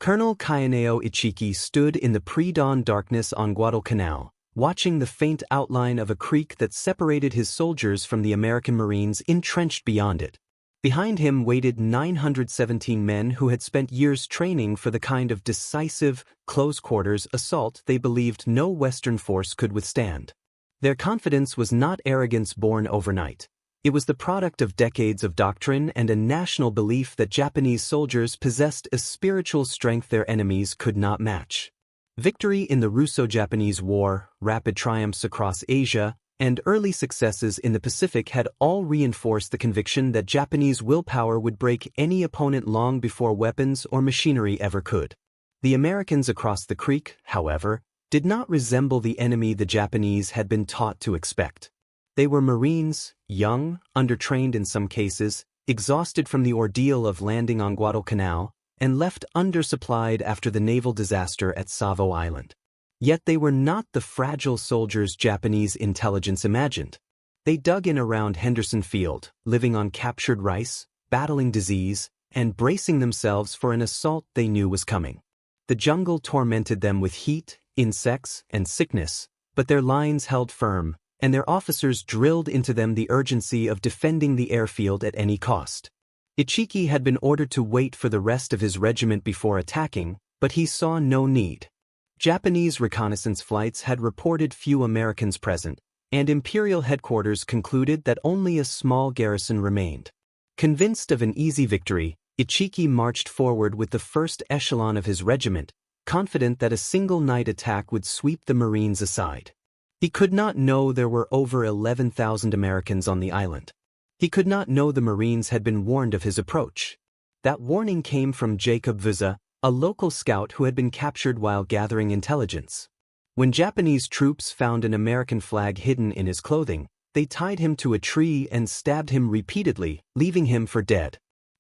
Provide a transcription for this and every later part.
Colonel Kayaneo Ichiki stood in the pre-dawn darkness on Guadalcanal, watching the faint outline of a creek that separated his soldiers from the American Marines entrenched beyond it. Behind him waited 917 men who had spent years training for the kind of decisive, close-quarters assault they believed no Western force could withstand. Their confidence was not arrogance born overnight. It was the product of decades of doctrine and a national belief that Japanese soldiers possessed a spiritual strength their enemies could not match. Victory in the Russo-Japanese War, rapid triumphs across Asia, and early successes in the Pacific had all reinforced the conviction that Japanese willpower would break any opponent long before weapons or machinery ever could. The Americans across the creek, however, did not resemble the enemy the Japanese had been taught to expect. They were Marines, young, undertrained in some cases, exhausted from the ordeal of landing on Guadalcanal, and left undersupplied after the naval disaster at Savo Island. Yet they were not the fragile soldiers Japanese intelligence imagined. They dug in around Henderson Field, living on captured rice, battling disease, and bracing themselves for an assault they knew was coming. The jungle tormented them with heat, insects, and sickness, but their lines held firm, and their officers drilled into them the urgency of defending the airfield at any cost. Ichiki had been ordered to wait for the rest of his regiment before attacking, but he saw no need. Japanese reconnaissance flights had reported few Americans present, and Imperial headquarters concluded that only a small garrison remained. Convinced of an easy victory, Ichiki marched forward with the first echelon of his regiment, confident that a single night attack would sweep the Marines aside. He could not know there were over 11,000 Americans on the island. He could not know the Marines had been warned of his approach. That warning came from Jacob Vuza, a local scout who had been captured while gathering intelligence. When Japanese troops found an American flag hidden in his clothing, they tied him to a tree and stabbed him repeatedly, leaving him for dead.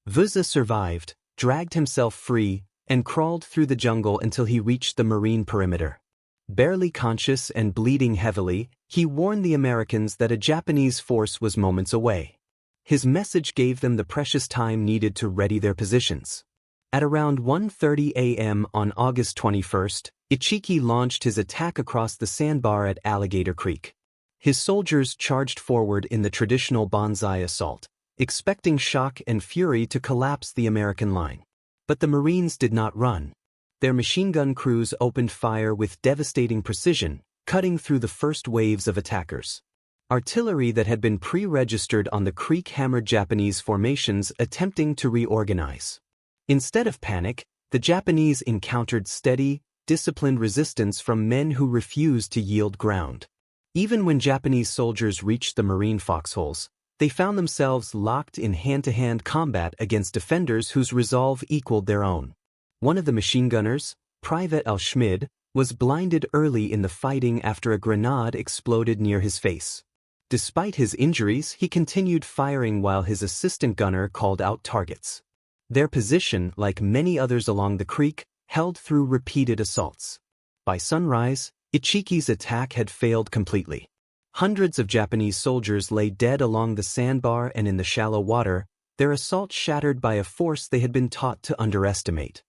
Vuza survived, dragged himself free, and crawled through the jungle until he reached the Marine perimeter. Barely conscious and bleeding heavily, he warned the Americans that a Japanese force was moments away. His message gave them the precious time needed to ready their positions. At around 1:30 a.m. on August 21st, Ichiki launched his attack across the sandbar at Alligator Creek. His soldiers charged forward in the traditional banzai assault, expecting shock and fury to collapse the American line. But the Marines did not run. Their machine gun crews opened fire with devastating precision, cutting through the first waves of attackers. Artillery that had been pre-registered on the creek hammered Japanese formations attempting to reorganize. Instead of panic, the Japanese encountered steady, disciplined resistance from men who refused to yield ground. Even when Japanese soldiers reached the Marine foxholes, they found themselves locked in hand-to-hand combat against defenders whose resolve equaled their own. One of the machine gunners, Private Al-Schmid, was blinded early in the fighting after a grenade exploded near his face. Despite his injuries, he continued firing while his assistant gunner called out targets. Their position, like many others along the creek, held through repeated assaults. By sunrise, Ichiki's attack had failed completely. Hundreds of Japanese soldiers lay dead along the sandbar and in the shallow water, their assault shattered by a force they had been taught to underestimate.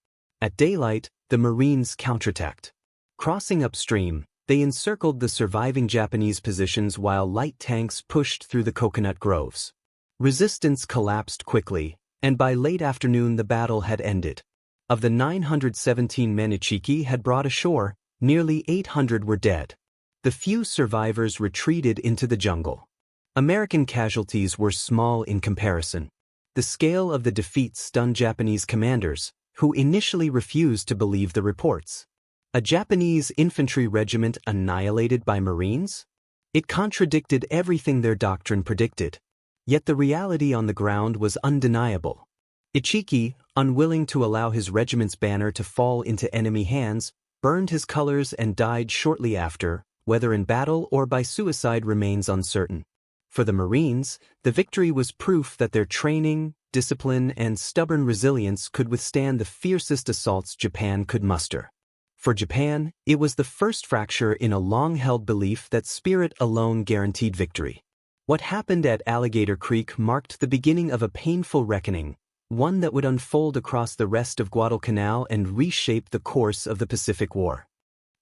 At daylight, the Marines counterattacked. Crossing upstream, they encircled the surviving Japanese positions while light tanks pushed through the coconut groves. Resistance collapsed quickly, and by late afternoon the battle had ended. Of the 917 men Ichiki had brought ashore, nearly 800 were dead. The few survivors retreated into the jungle. American casualties were small in comparison. The scale of the defeat stunned Japanese commanders, who initially refused to believe the reports. A Japanese infantry regiment annihilated by Marines? It contradicted everything their doctrine predicted. Yet the reality on the ground was undeniable. Ichiki, unwilling to allow his regiment's banner to fall into enemy hands, burned his colors and died shortly after, whether in battle or by suicide remains uncertain. For the Marines, the victory was proof that their training, discipline, and stubborn resilience could withstand the fiercest assaults Japan could muster. For Japan, it was the first fracture in a long-held belief that spirit alone guaranteed victory. What happened at Alligator Creek marked the beginning of a painful reckoning, one that would unfold across the rest of Guadalcanal and reshape the course of the Pacific War.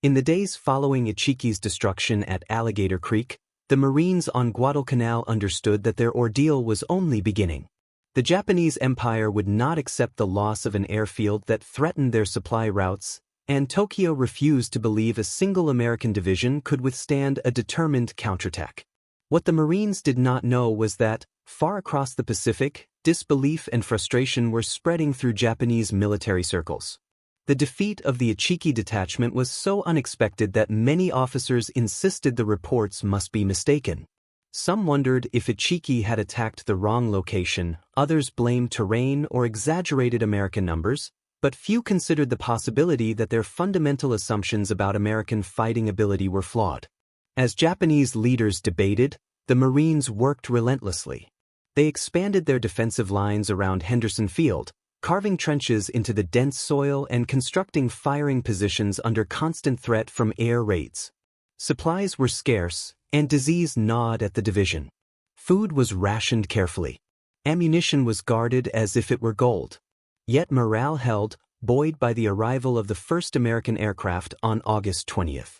In the days following Ichiki's destruction at Alligator Creek, the Marines on Guadalcanal understood that their ordeal was only beginning. The Japanese Empire would not accept the loss of an airfield that threatened their supply routes, and Tokyo refused to believe a single American division could withstand a determined counterattack. What the Marines did not know was that, far across the Pacific, disbelief and frustration were spreading through Japanese military circles. The defeat of the Ichiki detachment was so unexpected that many officers insisted the reports must be mistaken. Some wondered if Ichiki had attacked the wrong location, others blamed terrain or exaggerated American numbers, but few considered the possibility that their fundamental assumptions about American fighting ability were flawed. As Japanese leaders debated, the Marines worked relentlessly. They expanded their defensive lines around Henderson Field, carving trenches into the dense soil and constructing firing positions under constant threat from air raids. Supplies were scarce, and disease gnawed at the division. Food was rationed carefully. Ammunition was guarded as if it were gold. Yet morale held, buoyed by the arrival of the first American aircraft on August 20th.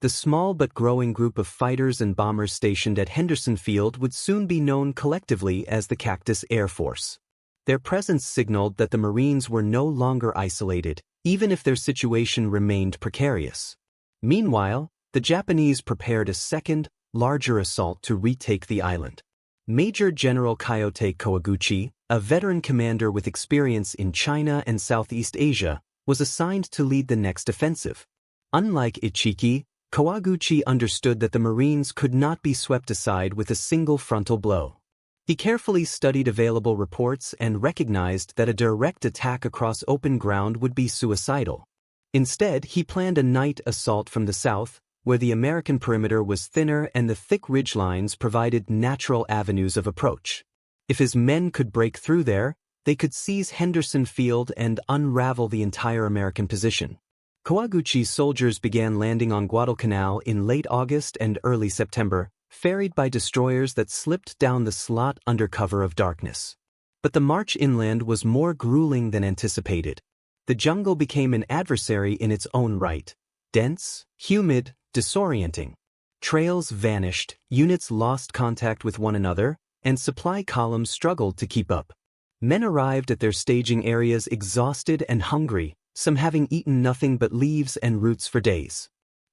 The small but growing group of fighters and bombers stationed at Henderson Field would soon be known collectively as the Cactus Air Force. Their presence signaled that the Marines were no longer isolated, even if their situation remained precarious. Meanwhile, the Japanese prepared a second, larger assault to retake the island. Major General Kyoto Kawaguchi, a veteran commander with experience in China and Southeast Asia, was assigned to lead the next offensive. Unlike Ichiki, Kawaguchi understood that the Marines could not be swept aside with a single frontal blow. He carefully studied available reports and recognized that a direct attack across open ground would be suicidal. Instead, he planned a night assault from the south, where the American perimeter was thinner and the thick ridgelines provided natural avenues of approach. If his men could break through there, they could seize Henderson Field and unravel the entire American position. Kawaguchi's soldiers began landing on Guadalcanal in late August and early September, ferried by destroyers that slipped down the slot under cover of darkness. But the march inland was more grueling than anticipated. The jungle became an adversary in its own right. Dense, humid, disorienting. Trails vanished, units lost contact with one another, and supply columns struggled to keep up. Men arrived at their staging areas exhausted and hungry, some having eaten nothing but leaves and roots for days.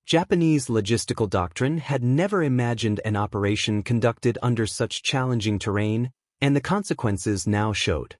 Japanese logistical doctrine had never imagined an operation conducted under such challenging terrain, and the consequences now showed.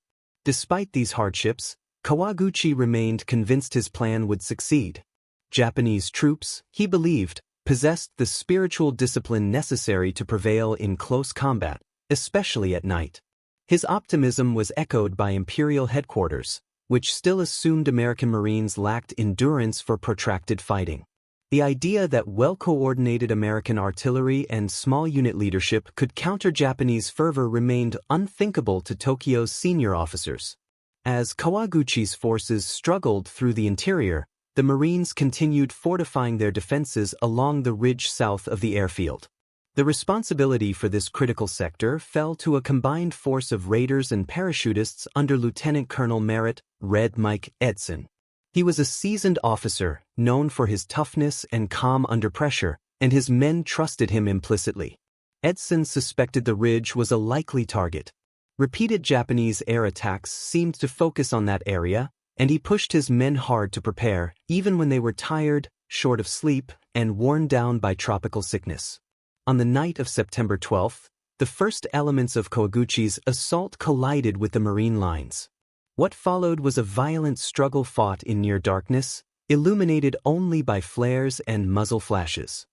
Despite these hardships, Kawaguchi remained convinced his plan would succeed. Japanese troops, he believed, possessed the spiritual discipline necessary to prevail in close combat, especially at night. His optimism was echoed by Imperial headquarters, which still assumed American Marines lacked endurance for protracted fighting. The idea that well-coordinated American artillery and small unit leadership could counter Japanese fervor remained unthinkable to Tokyo's senior officers. As Kawaguchi's forces struggled through the interior, the Marines continued fortifying their defenses along the ridge south of the airfield. The responsibility for this critical sector fell to a combined force of raiders and parachutists under Lieutenant Colonel Merritt "Red Mike" Edson. He was a seasoned officer, known for his toughness and calm under pressure, and his men trusted him implicitly. Edson suspected the ridge was a likely target. Repeated Japanese air attacks seemed to focus on that area, and he pushed his men hard to prepare, even when they were tired, short of sleep, and worn down by tropical sickness. On the night of September 12th, the first elements of Kawaguchi's assault collided with the Marine lines. What followed was a violent struggle fought in near darkness, illuminated only by flares and muzzle flashes.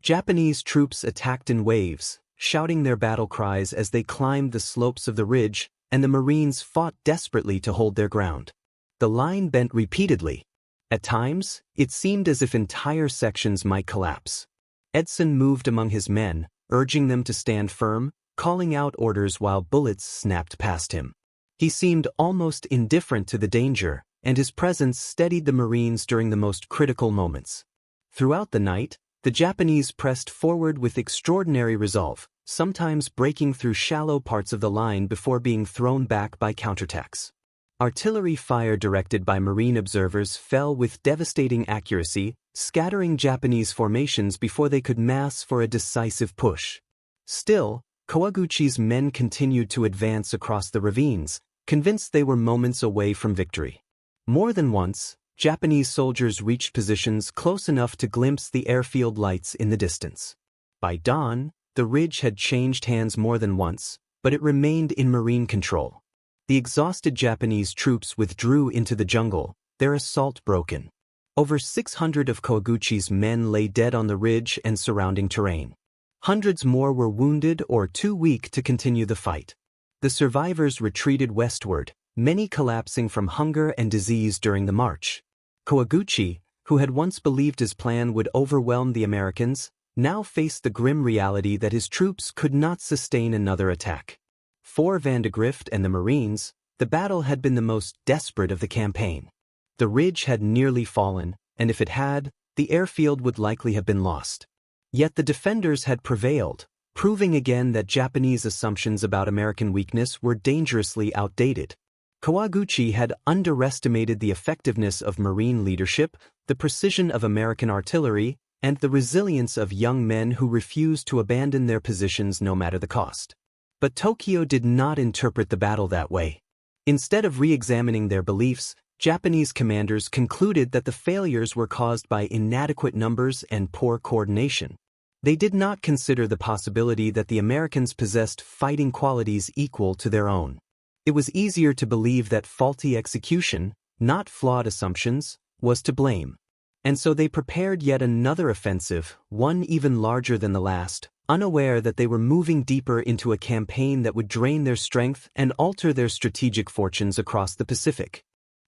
Japanese troops attacked in waves, shouting their battle cries as they climbed the slopes of the ridge, and the Marines fought desperately to hold their ground. The line bent repeatedly. At times, it seemed as if entire sections might collapse. Edson moved among his men, urging them to stand firm, calling out orders while bullets snapped past him. He seemed almost indifferent to the danger, and his presence steadied the Marines during the most critical moments. Throughout the night, the Japanese pressed forward with extraordinary resolve, sometimes breaking through shallow parts of the line before being thrown back by counterattacks. Artillery fire directed by Marine observers fell with devastating accuracy, scattering Japanese formations before they could mass for a decisive push. Still, Kawaguchi's men continued to advance across the ravines, convinced they were moments away from victory. More than once, Japanese soldiers reached positions close enough to glimpse the airfield lights in the distance. By dawn, the ridge had changed hands more than once, but it remained in Marine control. The exhausted Japanese troops withdrew into the jungle, their assault broken. Over 600 of Kawaguchi's men lay dead on the ridge and surrounding terrain. Hundreds more were wounded or too weak to continue the fight. The survivors retreated westward, many collapsing from hunger and disease during the march. Kawaguchi, who had once believed his plan would overwhelm the Americans, now faced the grim reality that his troops could not sustain another attack. For Vandegrift and the Marines, the battle had been the most desperate of the campaign. The ridge had nearly fallen, and if it had, the airfield would likely have been lost. Yet the defenders had prevailed, proving again that Japanese assumptions about American weakness were dangerously outdated. Kawaguchi had underestimated the effectiveness of Marine leadership, the precision of American artillery, and the resilience of young men who refused to abandon their positions no matter the cost. But Tokyo did not interpret the battle that way. Instead of re-examining their beliefs, Japanese commanders concluded that the failures were caused by inadequate numbers and poor coordination. They did not consider the possibility that the Americans possessed fighting qualities equal to their own. It was easier to believe that faulty execution, not flawed assumptions, was to blame. And so they prepared yet another offensive, one even larger than the last, unaware that they were moving deeper into a campaign that would drain their strength and alter their strategic fortunes across the Pacific.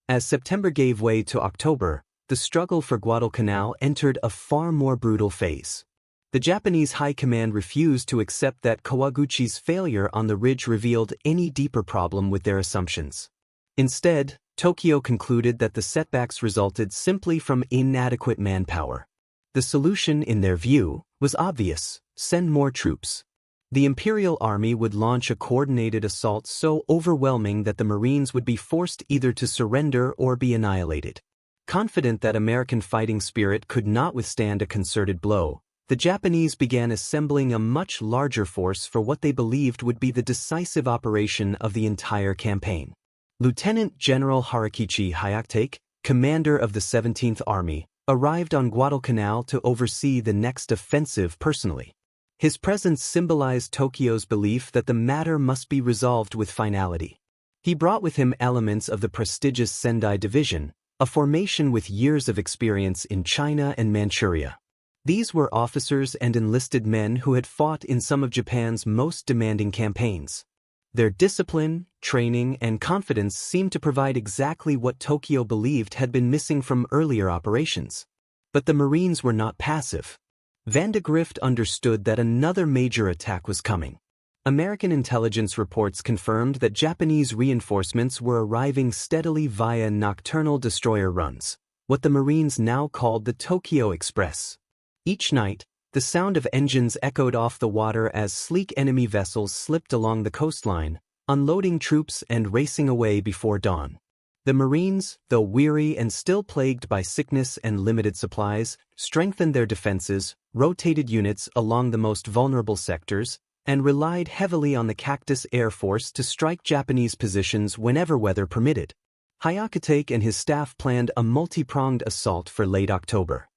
As September gave way to October, the struggle for Guadalcanal entered a far more brutal phase. The Japanese high command refused to accept that Kawaguchi's failure on the ridge revealed any deeper problem with their assumptions. Instead, Tokyo concluded that the setbacks resulted simply from inadequate manpower. The solution, in their view, was obvious: send more troops. The Imperial Army would launch a coordinated assault so overwhelming that the Marines would be forced either to surrender or be annihilated. Confident that American fighting spirit could not withstand a concerted blow, the Japanese began assembling a much larger force for what they believed would be the decisive operation of the entire campaign. Lieutenant General Harakichi Hayate, commander of the 17th Army, arrived on Guadalcanal to oversee the next offensive personally. His presence symbolized Tokyo's belief that the matter must be resolved with finality. He brought with him elements of the prestigious Sendai Division, a formation with years of experience in China and Manchuria. These were officers and enlisted men who had fought in some of Japan's most demanding campaigns. Their discipline, training, and confidence seemed to provide exactly what Tokyo believed had been missing from earlier operations. But the Marines were not passive. Vandegrift understood that another major attack was coming. American intelligence reports confirmed that Japanese reinforcements were arriving steadily via nocturnal destroyer runs, what the Marines now called the Tokyo Express. Each night, the sound of engines echoed off the water as sleek enemy vessels slipped along the coastline, unloading troops and racing away before dawn. The Marines, though weary and still plagued by sickness and limited supplies, strengthened their defenses, rotated units along the most vulnerable sectors, and relied heavily on the Cactus Air Force to strike Japanese positions whenever weather permitted. Hayate and his staff planned a multi-pronged assault for late October.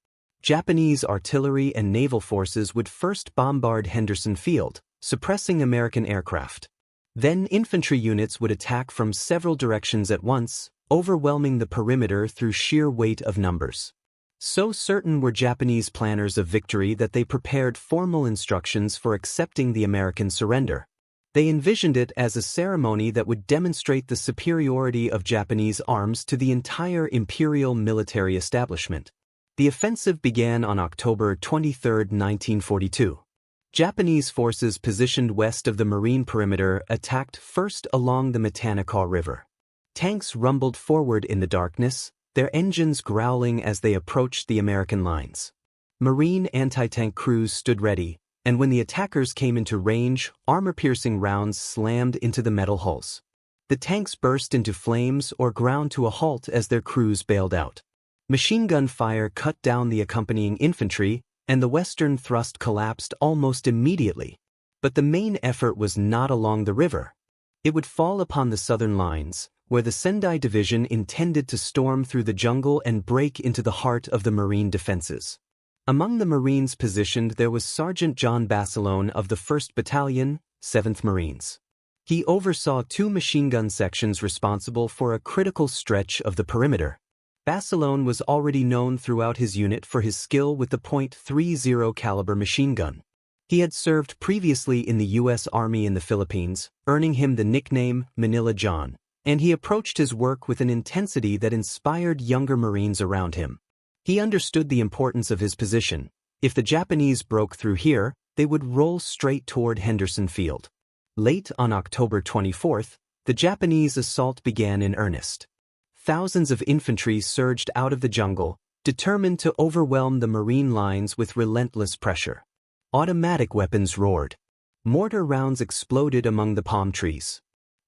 Japanese artillery and naval forces would first bombard Henderson Field, suppressing American aircraft. Then infantry units would attack from several directions at once, overwhelming the perimeter through sheer weight of numbers. So certain were Japanese planners of victory that they prepared formal instructions for accepting the American surrender. They envisioned it as a ceremony that would demonstrate the superiority of Japanese arms to the entire imperial military establishment. The offensive began on October 23, 1942. Japanese forces positioned west of the marine perimeter attacked first along the Matanikaw River. Tanks rumbled forward in the darkness, their engines growling as they approached the American lines. Marine anti-tank crews stood ready, and when the attackers came into range, armor-piercing rounds slammed into the metal hulls. The tanks burst into flames or ground to a halt as their crews bailed out. Machine gun fire cut down the accompanying infantry, and the western thrust collapsed almost immediately. But the main effort was not along the river. It would fall upon the southern lines, where the Sendai Division intended to storm through the jungle and break into the heart of the Marine defenses. Among the Marines positioned there was Sergeant John Basilone of the 1st Battalion, 7th Marines. He oversaw 2 machine gun sections responsible for a critical stretch of the perimeter. Basilone was already known throughout his unit for his skill with the .30 caliber machine gun. He had served previously in the U.S. Army in the Philippines, earning him the nickname Manila John, and he approached his work with an intensity that inspired younger Marines around him. He understood the importance of his position. If the Japanese broke through here, they would roll straight toward Henderson Field. Late on October 24th, the Japanese assault began in earnest. Thousands of infantry surged out of the jungle, determined to overwhelm the Marine lines with relentless pressure. Automatic weapons roared. Mortar rounds exploded among the palm trees.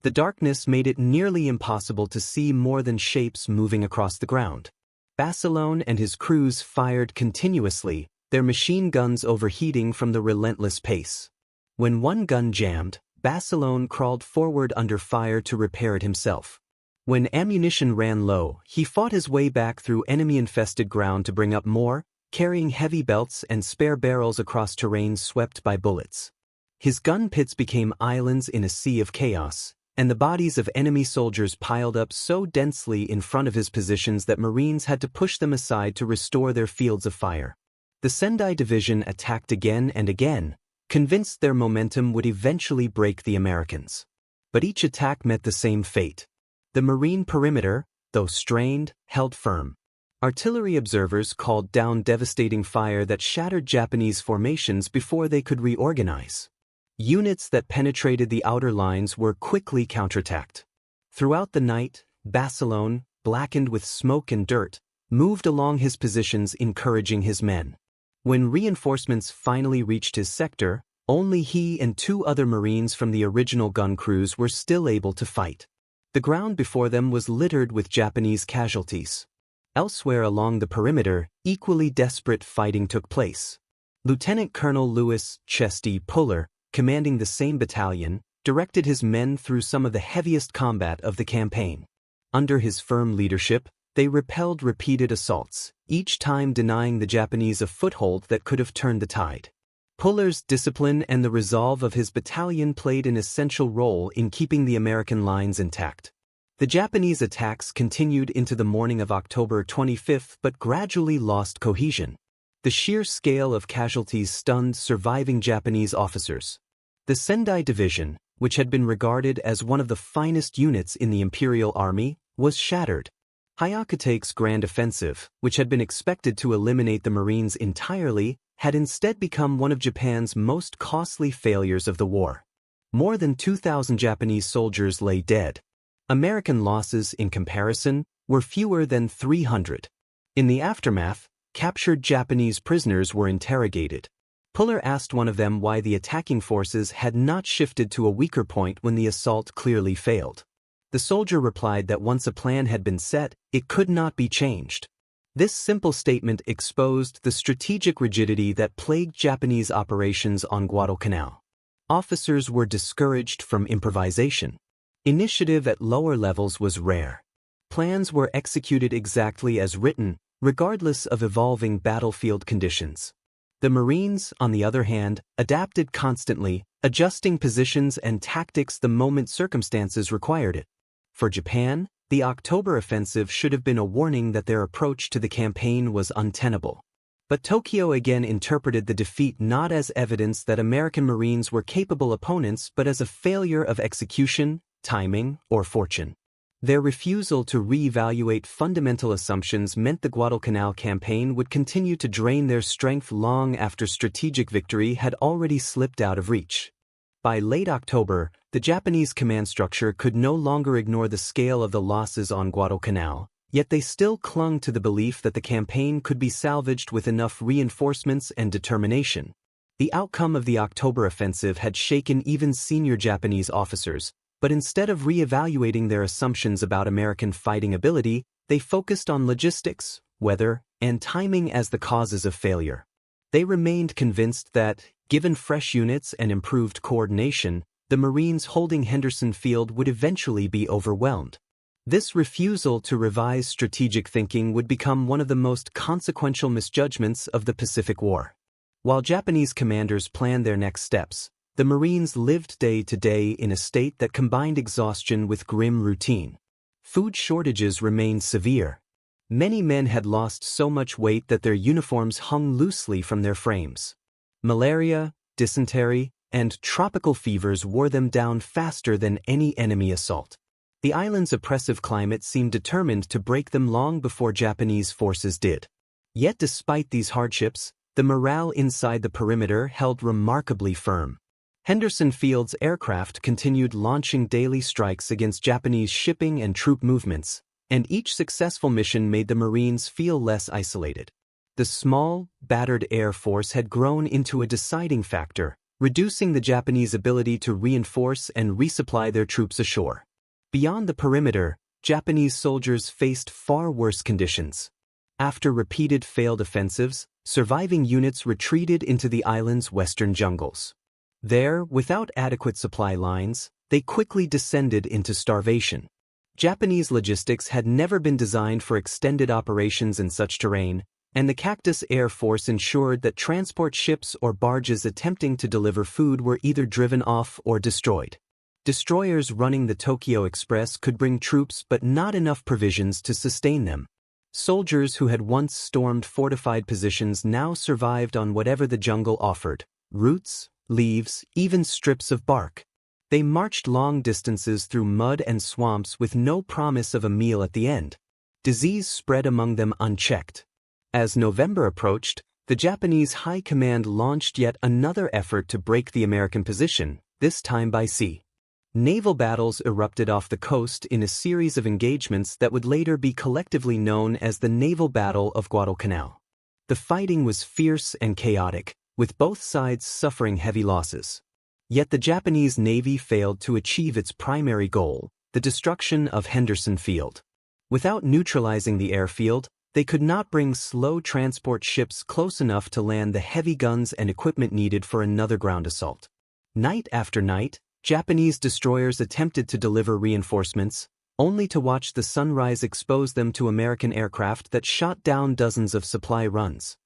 The darkness made it nearly impossible to see more than shapes moving across the ground. Basilone and his crews fired continuously, their machine guns overheating from the relentless pace. When one gun jammed, Basilone crawled forward under fire to repair it himself. When ammunition ran low, he fought his way back through enemy-infested ground to bring up more, carrying heavy belts and spare barrels across terrain swept by bullets. His gun pits became islands in a sea of chaos, and the bodies of enemy soldiers piled up so densely in front of his positions that Marines had to push them aside to restore their fields of fire. The Sendai Division attacked again and again, convinced their momentum would eventually break the Americans. But each attack met the same fate. The Marine perimeter, though strained, held firm. Artillery observers called down devastating fire that shattered Japanese formations before they could reorganize. Units that penetrated the outer lines were quickly counterattacked. Throughout the night, Basilone, blackened with smoke and dirt, moved along his positions encouraging his men. When reinforcements finally reached his sector, only he and 2 other Marines from the original gun crews were still able to fight. The ground before them was littered with Japanese casualties. Elsewhere along the perimeter, equally desperate fighting took place. Lieutenant Colonel Louis Chesty Puller, commanding the same battalion, directed his men through some of the heaviest combat of the campaign. Under his firm leadership, they repelled repeated assaults, each time denying the Japanese a foothold that could have turned the tide. Puller's discipline and the resolve of his battalion played an essential role in keeping the American lines intact. The Japanese attacks continued into the morning of October 25 but gradually lost cohesion. The sheer scale of casualties stunned surviving Japanese officers. The Sendai Division, which had been regarded as one of the finest units in the Imperial Army, was shattered. Hyakutake's grand offensive, which had been expected to eliminate the Marines entirely, had instead become one of Japan's most costly failures of the war. More than 2,000 Japanese soldiers lay dead. American losses, in comparison, were fewer than 300. In the aftermath, captured Japanese prisoners were interrogated. Puller asked one of them why the attacking forces had not shifted to a weaker point when the assault clearly failed. The soldier replied that once a plan had been set, it could not be changed. This simple statement exposed the strategic rigidity that plagued Japanese operations on Guadalcanal. Officers were discouraged from improvisation. Initiative at lower levels was rare. Plans were executed exactly as written, regardless of evolving battlefield conditions. The Marines, on the other hand, adapted constantly, adjusting positions and tactics the moment circumstances required it. For Japan, the October offensive should have been a warning that their approach to the campaign was untenable. But Tokyo again interpreted the defeat not as evidence that American Marines were capable opponents but as a failure of execution, timing, or fortune. Their refusal to re-evaluate fundamental assumptions meant the Guadalcanal campaign would continue to drain their strength long after strategic victory had already slipped out of reach. By late October, the Japanese command structure could no longer ignore the scale of the losses on Guadalcanal, yet they still clung to the belief that the campaign could be salvaged with enough reinforcements and determination. The outcome of the October offensive had shaken even senior Japanese officers, But instead of re-evaluating their assumptions about American fighting ability, they focused on logistics, weather, and timing as the causes of failure. They remained convinced that, given fresh units and improved coordination, the Marines holding Henderson Field would eventually be overwhelmed. This refusal to revise strategic thinking would become one of the most consequential misjudgments of the Pacific War. While Japanese commanders planned their next steps, the Marines lived day to day in a state that combined exhaustion with grim routine. Food shortages remained severe. Many men had lost so much weight that their uniforms hung loosely from their frames. Malaria, dysentery, and tropical fevers wore them down faster than any enemy assault. The island's oppressive climate seemed determined to break them long before Japanese forces did. Yet despite these hardships, the morale inside the perimeter held remarkably firm. Henderson Field's aircraft continued launching daily strikes against Japanese shipping and troop movements, and each successful mission made the Marines feel less isolated. The small, battered Air Force had grown into a deciding factor, reducing the Japanese ability to reinforce and resupply their troops ashore. Beyond the perimeter, Japanese soldiers faced far worse conditions. After repeated failed offensives, surviving units retreated into the island's western jungles. There, without adequate supply lines, they quickly descended into starvation. Japanese logistics had never been designed for extended operations in such terrain, and the Cactus Air Force ensured that transport ships or barges attempting to deliver food were either driven off or destroyed. Destroyers running the Tokyo Express could bring troops but not enough provisions to sustain them. Soldiers who had once stormed fortified positions now survived on whatever the jungle offered: roots, leaves, even strips of bark. They marched long distances through mud and swamps with no promise of a meal at the end. Disease spread among them unchecked. As November approached, the Japanese High Command launched yet another effort to break the American position, this time by sea. Naval battles erupted off the coast in a series of engagements that would later be collectively known as the Naval Battle of Guadalcanal. The fighting was fierce and chaotic, with both sides suffering heavy losses. Yet the Japanese Navy failed to achieve its primary goal, the destruction of Henderson Field. Without neutralizing the airfield, they could not bring slow transport ships close enough to land the heavy guns and equipment needed for another ground assault. Night after night, Japanese destroyers attempted to deliver reinforcements, only to watch the sunrise expose them to American aircraft that shot down dozens of supply runs.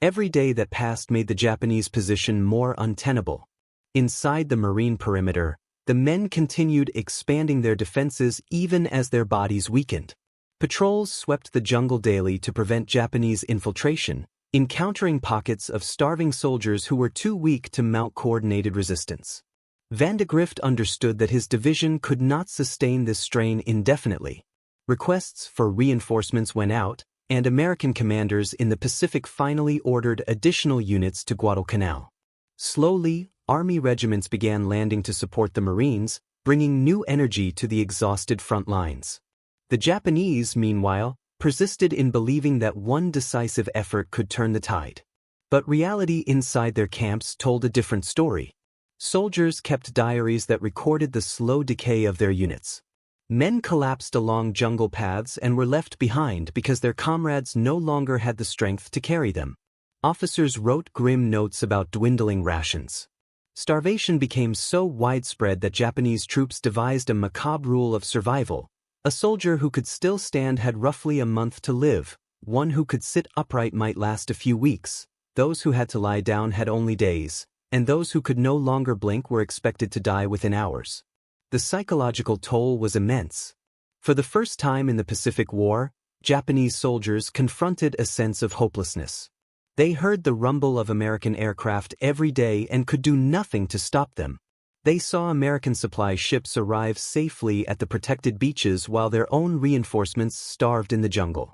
Every day that passed made the Japanese position more untenable. Inside the marine perimeter, the men continued expanding their defenses even as their bodies weakened. Patrols swept the jungle daily to prevent Japanese infiltration, encountering pockets of starving soldiers who were too weak to mount coordinated resistance. Vandegrift understood that his division could not sustain this strain indefinitely. Requests for reinforcements went out, and American commanders in the Pacific finally ordered additional units to Guadalcanal. Slowly, Army regiments began landing to support the Marines, bringing new energy to the exhausted front lines. The Japanese, meanwhile, persisted in believing that one decisive effort could turn the tide. But reality inside their camps told a different story. Soldiers kept diaries that recorded the slow decay of their units. Men collapsed along jungle paths and were left behind because their comrades no longer had the strength to carry them. Officers wrote grim notes about dwindling rations. Starvation became so widespread that Japanese troops devised a macabre rule of survival. A soldier who could still stand had roughly a month to live. One who could sit upright might last a few weeks. Those who had to lie down had only days, and those who could no longer blink were expected to die within hours. The psychological toll was immense. For the first time in the Pacific War, Japanese soldiers confronted a sense of hopelessness. They heard the rumble of American aircraft every day and could do nothing to stop them. They saw American supply ships arrive safely at the protected beaches while their own reinforcements starved in the jungle.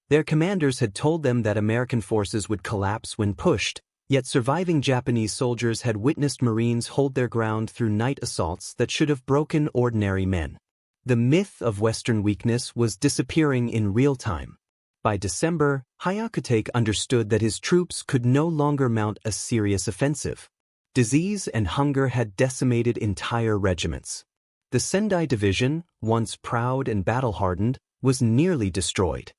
Their commanders had told them that American forces would collapse when pushed, yet surviving Japanese soldiers had witnessed Marines hold their ground through night assaults that should have broken ordinary men. The myth of Western weakness was disappearing in real time. By December, Hyakutake understood that his troops could no longer mount a serious offensive. Disease and hunger had decimated entire regiments. The Sendai Division, once proud and battle-hardened, was nearly destroyed.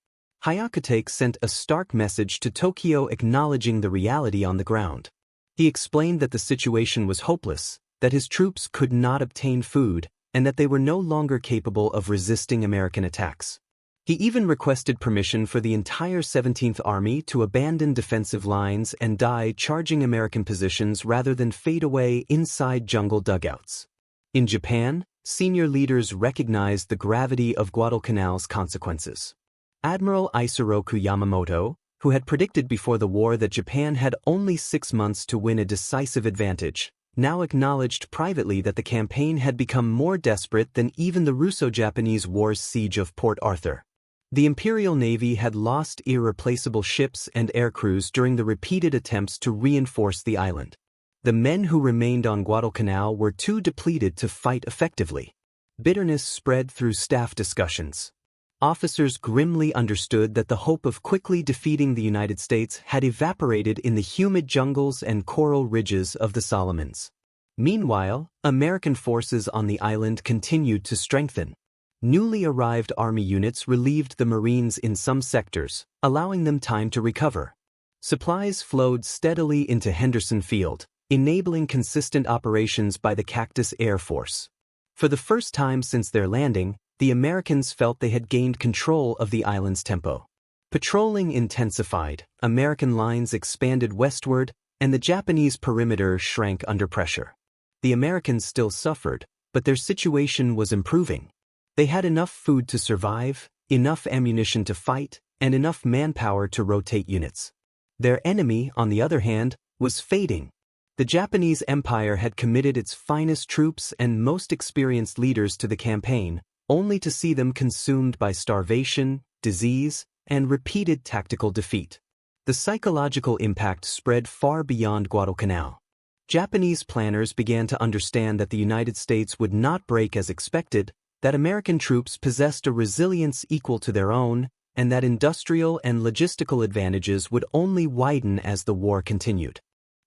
Hyakutake sent a stark message to Tokyo acknowledging the reality on the ground. He explained that the situation was hopeless, that his troops could not obtain food, and that they were no longer capable of resisting American attacks. He even requested permission for the entire 17th Army to abandon defensive lines and die charging American positions rather than fade away inside jungle dugouts. In Japan, senior leaders recognized the gravity of Guadalcanal's consequences. Admiral Isoroku Yamamoto, who had predicted before the war that Japan had only 6 months to win a decisive advantage, now acknowledged privately that the campaign had become more desperate than even the Russo-Japanese War's siege of Port Arthur. The Imperial Navy had lost irreplaceable ships and aircrews during the repeated attempts to reinforce the island. The men who remained on Guadalcanal were too depleted to fight effectively. Bitterness spread through staff discussions. Officers grimly understood that the hope of quickly defeating the United States had evaporated in the humid jungles and coral ridges of the Solomons. Meanwhile, American forces on the island continued to strengthen. Newly arrived Army units relieved the Marines in some sectors, allowing them time to recover. Supplies flowed steadily into Henderson Field, enabling consistent operations by the Cactus Air Force. For the first time since their landing, the Americans felt they had gained control of the island's tempo. Patrolling intensified, American lines expanded westward, and the Japanese perimeter shrank under pressure. The Americans still suffered, but their situation was improving. They had enough food to survive, enough ammunition to fight, and enough manpower to rotate units. Their enemy, on the other hand, was fading. The Japanese Empire had committed its finest troops and most experienced leaders to the campaign, only to see them consumed by starvation, disease, and repeated tactical defeat. The psychological impact spread far beyond Guadalcanal. Japanese planners began to understand that the United States would not break as expected, that American troops possessed a resilience equal to their own, and that industrial and logistical advantages would only widen as the war continued.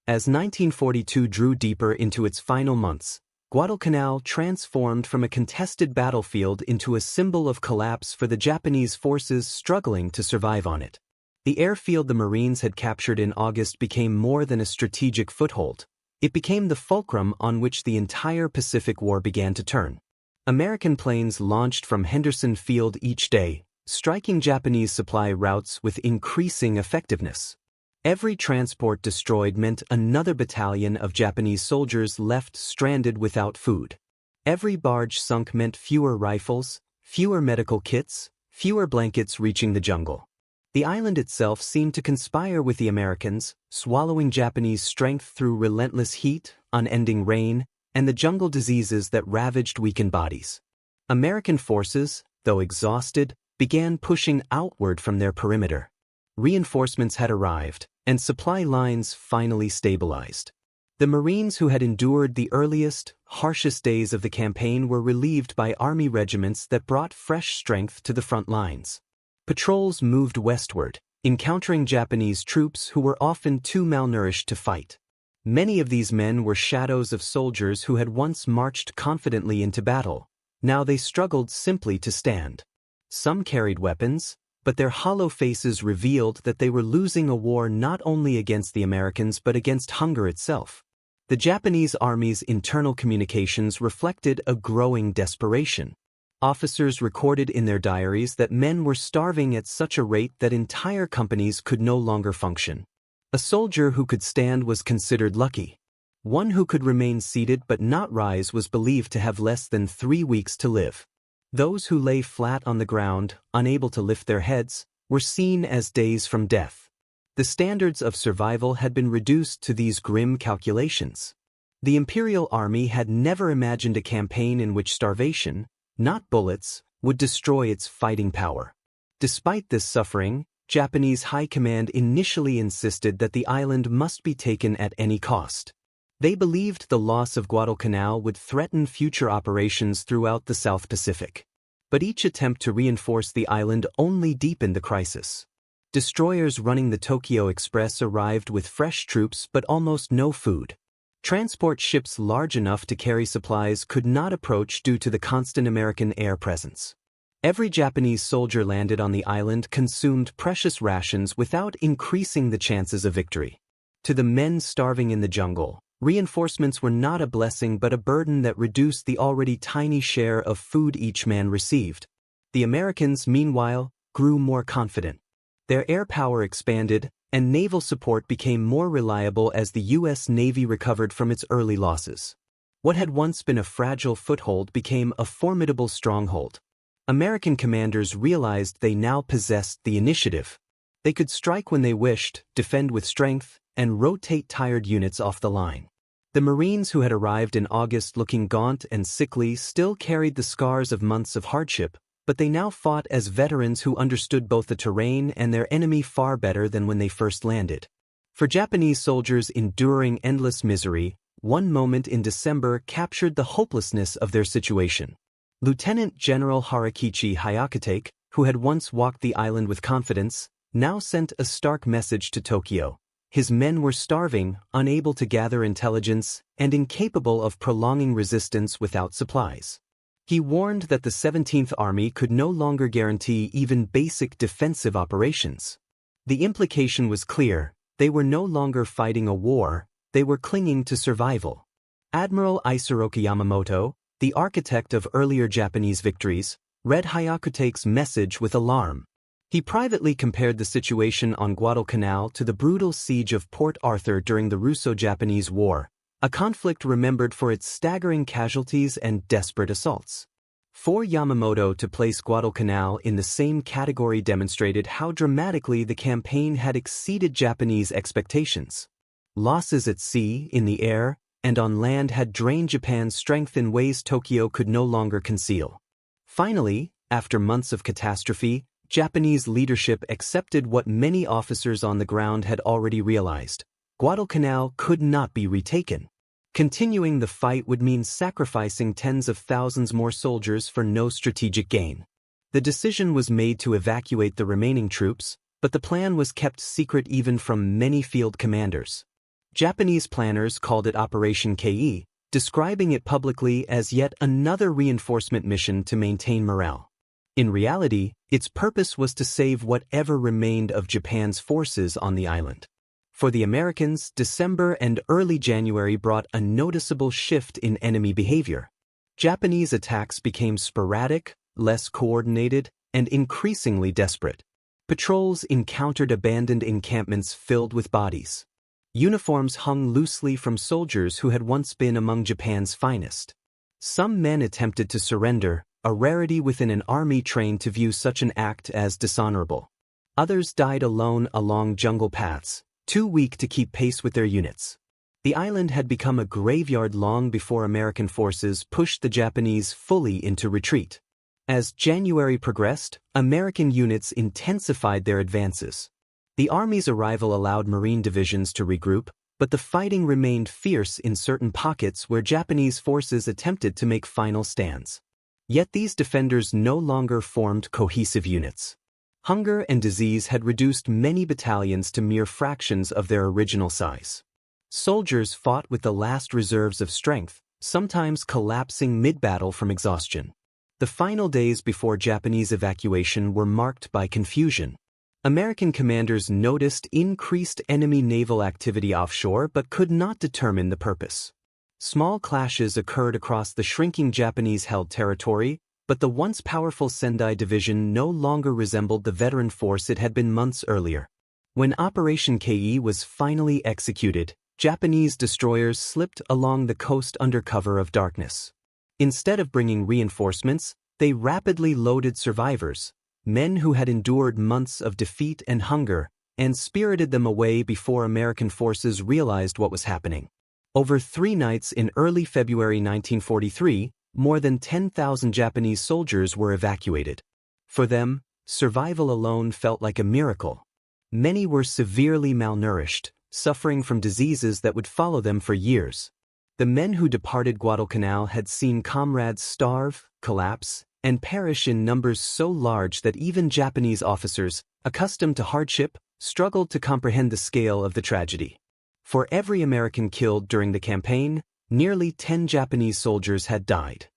As 1942 drew deeper into its final months, Guadalcanal transformed from a contested battlefield into a symbol of collapse for the Japanese forces struggling to survive on it. The airfield the Marines had captured in August became more than a strategic foothold. It became the fulcrum on which the entire Pacific War began to turn. American planes launched from Henderson Field each day, striking Japanese supply routes with increasing effectiveness. Every transport destroyed meant another battalion of Japanese soldiers left stranded without food. Every barge sunk meant fewer rifles, fewer medical kits, fewer blankets reaching the jungle. The island itself seemed to conspire with the Americans, swallowing Japanese strength through relentless heat, unending rain, and the jungle diseases that ravaged weakened bodies. American forces, though exhausted, began pushing outward from their perimeter. Reinforcements had arrived, and supply lines finally stabilized. The Marines who had endured the earliest, harshest days of the campaign were relieved by Army regiments that brought fresh strength to the front lines. Patrols moved westward, encountering Japanese troops who were often too malnourished to fight. Many of these men were shadows of soldiers who had once marched confidently into battle. Now they struggled simply to stand. Some carried weapons, but their hollow faces revealed that they were losing a war not only against the Americans but against hunger itself. The Japanese Army's internal communications reflected a growing desperation. Officers recorded in their diaries that men were starving at such a rate that entire companies could no longer function. A soldier who could stand was considered lucky. One who could remain seated but not rise was believed to have less than 3 weeks to live. Those who lay flat on the ground, unable to lift their heads, were seen as days from death. The standards of survival had been reduced to these grim calculations. The Imperial Army had never imagined a campaign in which starvation, not bullets, would destroy its fighting power. Despite this suffering, Japanese high command initially insisted that the island must be taken at any cost. They believed the loss of Guadalcanal would threaten future operations throughout the South Pacific. But each attempt to reinforce the island only deepened the crisis. Destroyers running the Tokyo Express arrived with fresh troops but almost no food. Transport ships large enough to carry supplies could not approach due to the constant American air presence. Every Japanese soldier landed on the island consumed precious rations without increasing the chances of victory. To the men starving in the jungle, reinforcements were not a blessing but a burden that reduced the already tiny share of food each man received. The Americans, meanwhile, grew more confident. Their air power expanded, and naval support became more reliable as the U.S. Navy recovered from its early losses. What had once been a fragile foothold became a formidable stronghold. American commanders realized they now possessed the initiative. They could strike when they wished, defend with strength, and rotate tired units off the line. The Marines who had arrived in August looking gaunt and sickly still carried the scars of months of hardship, but they now fought as veterans who understood both the terrain and their enemy far better than when they first landed. For Japanese soldiers enduring endless misery, one moment in December captured the hopelessness of their situation. Lieutenant General Harakichi Hyakutake, who had once walked the island with confidence, now sent a stark message to Tokyo. His men were starving, unable to gather intelligence, and incapable of prolonging resistance without supplies. He warned that the 17th Army could no longer guarantee even basic defensive operations. The implication was clear: they were no longer fighting a war, they were clinging to survival. Admiral Isoroku Yamamoto, the architect of earlier Japanese victories, read Hyakutake's message with alarm. He privately compared the situation on Guadalcanal to the brutal siege of Port Arthur during the Russo-Japanese War, a conflict remembered for its staggering casualties and desperate assaults. For Yamamoto to place Guadalcanal in the same category demonstrated how dramatically the campaign had exceeded Japanese expectations. Losses at sea, in the air, and on land had drained Japan's strength in ways Tokyo could no longer conceal. Finally, after months of catastrophe, Japanese leadership accepted what many officers on the ground had already realized: Guadalcanal could not be retaken. Continuing the fight would mean sacrificing tens of thousands more soldiers for no strategic gain. The decision was made to evacuate the remaining troops, but the plan was kept secret even from many field commanders. Japanese planners called it Operation KE, describing it publicly as yet another reinforcement mission to maintain morale. In reality, its purpose was to save whatever remained of Japan's forces on the island. For the Americans, December and early January brought a noticeable shift in enemy behavior. Japanese attacks became sporadic, less coordinated, and increasingly desperate. Patrols encountered abandoned encampments filled with bodies. Uniforms hung loosely from soldiers who had once been among Japan's finest. Some men attempted to surrender, a rarity within an army trained to view such an act as dishonorable. Others died alone along jungle paths, too weak to keep pace with their units. The island had become a graveyard long before American forces pushed the Japanese fully into retreat. As January progressed, American units intensified their advances. The Army's arrival allowed Marine divisions to regroup, but the fighting remained fierce in certain pockets where Japanese forces attempted to make final stands. Yet these defenders no longer formed cohesive units. Hunger and disease had reduced many battalions to mere fractions of their original size. Soldiers fought with the last reserves of strength, sometimes collapsing mid-battle from exhaustion. The final days before Japanese evacuation were marked by confusion. American commanders noticed increased enemy naval activity offshore but could not determine the purpose. Small clashes occurred across the shrinking Japanese-held territory, but the once powerful Sendai Division no longer resembled the veteran force it had been months earlier. When Operation KE was finally executed, Japanese destroyers slipped along the coast under cover of darkness. Instead of bringing reinforcements, they rapidly loaded survivors, men who had endured months of defeat and hunger, and spirited them away before American forces realized what was happening. Over 3 nights in early February 1943, more than 10,000 Japanese soldiers were evacuated. For them, survival alone felt like a miracle. Many were severely malnourished, suffering from diseases that would follow them for years. The men who departed Guadalcanal had seen comrades starve, collapse, and perish in numbers so large that even Japanese officers, accustomed to hardship, struggled to comprehend the scale of the tragedy. For every American killed during the campaign, nearly 10 Japanese soldiers had died.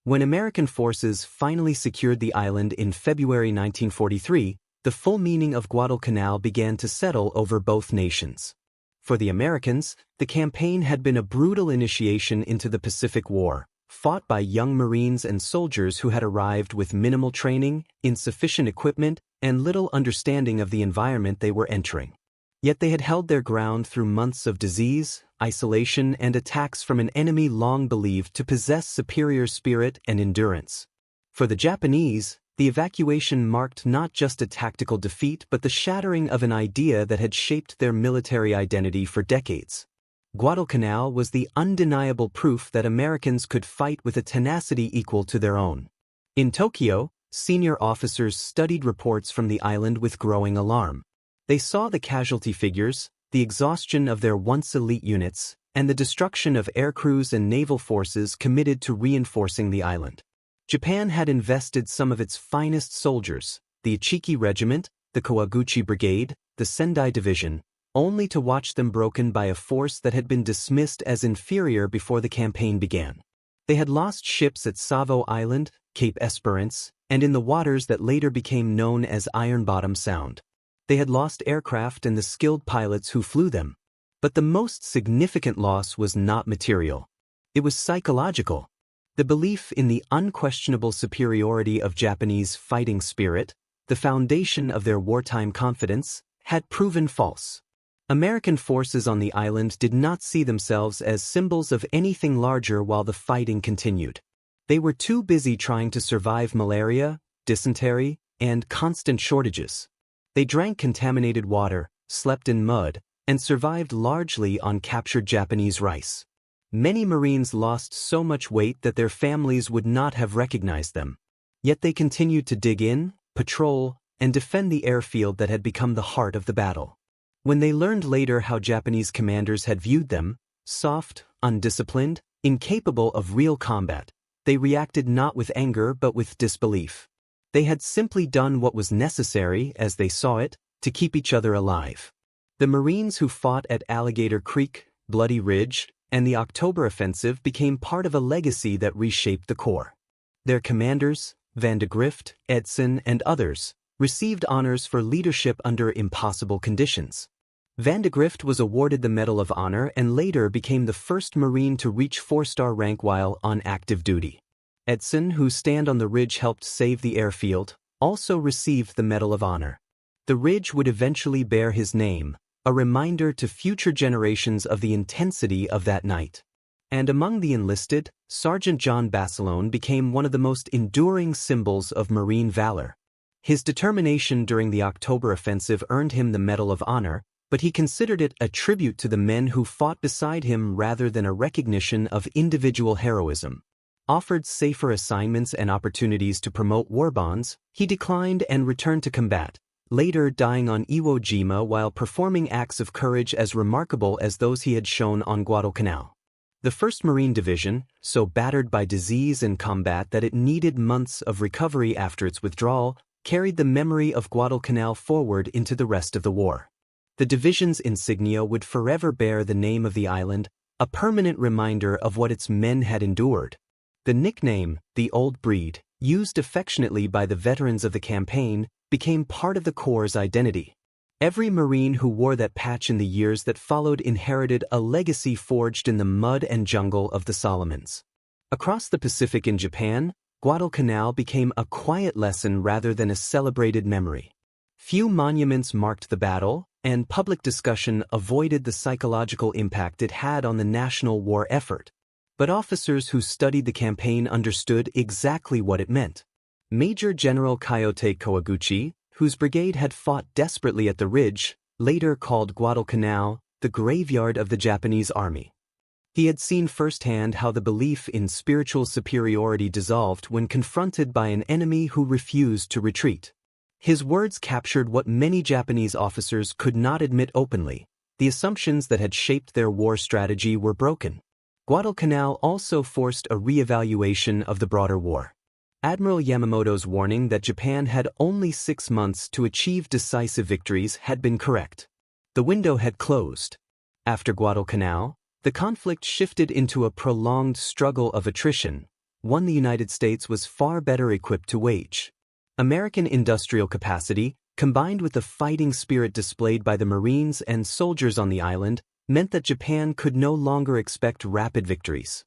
When American forces finally secured the island in February 1943, the full meaning of Guadalcanal began to settle over both nations. For the Americans, the campaign had been a brutal initiation into the Pacific War, fought by young Marines and soldiers who had arrived with minimal training, insufficient equipment, and little understanding of the environment they were entering. Yet they had held their ground through months of disease, isolation, and attacks from an enemy long believed to possess superior spirit and endurance. For the Japanese, the evacuation marked not just a tactical defeat but the shattering of an idea that had shaped their military identity for decades. Guadalcanal was the undeniable proof that Americans could fight with a tenacity equal to their own. In Tokyo, senior officers studied reports from the island with growing alarm. They saw the casualty figures, the exhaustion of their once elite units, and the destruction of aircrews and naval forces committed to reinforcing the island. Japan had invested some of its finest soldiers, the Ichiki Regiment, the Kawaguchi Brigade, the Sendai Division, only to watch them broken by a force that had been dismissed as inferior before the campaign began. They had lost ships at Savo Island, Cape Esperance, and in the waters that later became known as Iron Bottom Sound. They had lost aircraft and the skilled pilots who flew them. But the most significant loss was not material. It was psychological. The belief in the unquestionable superiority of Japanese fighting spirit, the foundation of their wartime confidence, had proven false. American forces on the island did not see themselves as symbols of anything larger while the fighting continued. They were too busy trying to survive malaria, dysentery, and constant shortages. They drank contaminated water, slept in mud, and survived largely on captured Japanese rice. Many Marines lost so much weight that their families would not have recognized them. Yet they continued to dig in, patrol, and defend the airfield that had become the heart of the battle. When they learned later how Japanese commanders had viewed them, soft, undisciplined, incapable of real combat, they reacted not with anger but with disbelief. They had simply done what was necessary, as they saw it, to keep each other alive. The Marines who fought at Alligator Creek, Bloody Ridge, and the October Offensive became part of a legacy that reshaped the Corps. Their commanders, Van de Grift, Edson, and others, received honors for leadership under impossible conditions. Van de Grift was awarded the Medal of Honor and later became the first Marine to reach 4-star rank while on active duty. Edson, whose stand on the ridge helped save the airfield, also received the Medal of Honor. The ridge would eventually bear his name, a reminder to future generations of the intensity of that night. And among the enlisted, Sergeant John Basilone became one of the most enduring symbols of Marine valor. His determination during the October Offensive earned him the Medal of Honor, but he considered it a tribute to the men who fought beside him rather than a recognition of individual heroism. Offered safer assignments and opportunities to promote war bonds, he declined and returned to combat, later dying on Iwo Jima while performing acts of courage as remarkable as those he had shown on Guadalcanal. The 1st Marine Division, so battered by disease and combat that it needed months of recovery after its withdrawal, carried the memory of Guadalcanal forward into the rest of the war. The division's insignia would forever bear the name of the island, a permanent reminder of what its men had endured. The nickname, the Old Breed, used affectionately by the veterans of the campaign, became part of the Corps' identity. Every Marine who wore that patch in the years that followed inherited a legacy forged in the mud and jungle of the Solomons. Across the Pacific in Japan, Guadalcanal became a quiet lesson rather than a celebrated memory. Few monuments marked the battle, and public discussion avoided the psychological impact it had on the national war effort. But officers who studied the campaign understood exactly what it meant. Major General Kyote Kawaguchi, whose brigade had fought desperately at the ridge, later called Guadalcanal the graveyard of the Japanese army. He had seen firsthand how the belief in spiritual superiority dissolved when confronted by an enemy who refused to retreat. His words captured what many Japanese officers could not admit openly: the assumptions that had shaped their war strategy were broken. Guadalcanal also forced a re-evaluation of the broader war. Admiral Yamamoto's warning that Japan had only 6 months to achieve decisive victories had been correct. The window had closed. After Guadalcanal, the conflict shifted into a prolonged struggle of attrition, one the United States was far better equipped to wage. American industrial capacity, combined with the fighting spirit displayed by the Marines and soldiers on the island, meant that Japan could no longer expect rapid victories.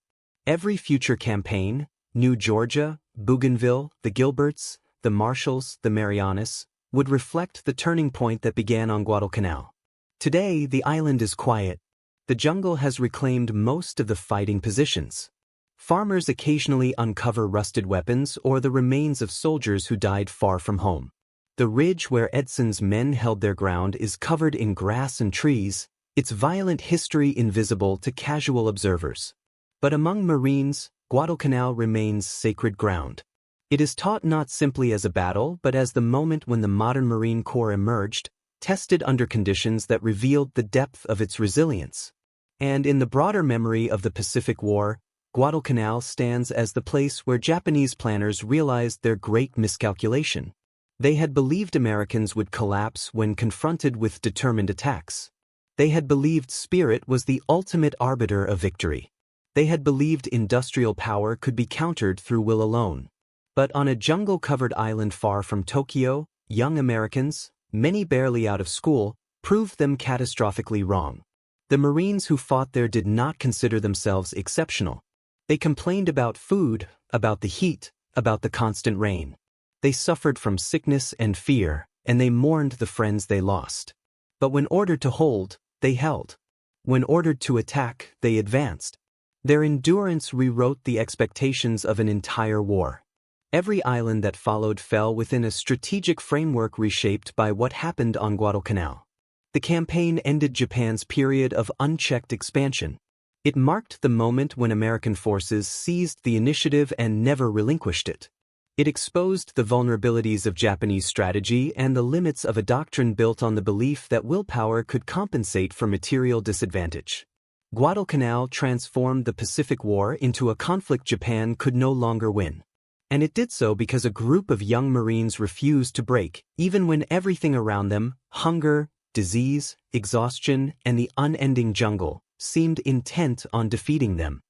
Every future campaign, New Georgia, Bougainville, the Gilberts, the Marshalls, the Marianas, would reflect the turning point that began on Guadalcanal. Today, the island is quiet. The jungle has reclaimed most of the fighting positions. Farmers occasionally uncover rusted weapons or the remains of soldiers who died far from home. The ridge where Edson's men held their ground is covered in grass and trees, its violent history invisible to casual observers. But among Marines, Guadalcanal remains sacred ground. It is taught not simply as a battle but as the moment when the modern Marine Corps emerged, tested under conditions that revealed the depth of its resilience. And in the broader memory of the Pacific War, Guadalcanal stands as the place where Japanese planners realized their great miscalculation. They had believed Americans would collapse when confronted with determined attacks. They had believed spirit was the ultimate arbiter of victory. They had believed industrial power could be countered through will alone. But on a jungle-covered island far from Tokyo, young Americans, many barely out of school, proved them catastrophically wrong. The Marines who fought there did not consider themselves exceptional. They complained about food, about the heat, about the constant rain. They suffered from sickness and fear, and they mourned the friends they lost. But when ordered to hold, they held. When ordered to attack, they advanced. Their endurance rewrote the expectations of an entire war. Every island that followed fell within a strategic framework reshaped by what happened on Guadalcanal. The campaign ended Japan's period of unchecked expansion. It marked the moment when American forces seized the initiative and never relinquished it. It exposed the vulnerabilities of Japanese strategy and the limits of a doctrine built on the belief that willpower could compensate for material disadvantage. Guadalcanal transformed the Pacific War into a conflict Japan could no longer win. And it did so because a group of young Marines refused to break, even when everything around them, hunger, disease, exhaustion, and the unending jungle, seemed intent on defeating them.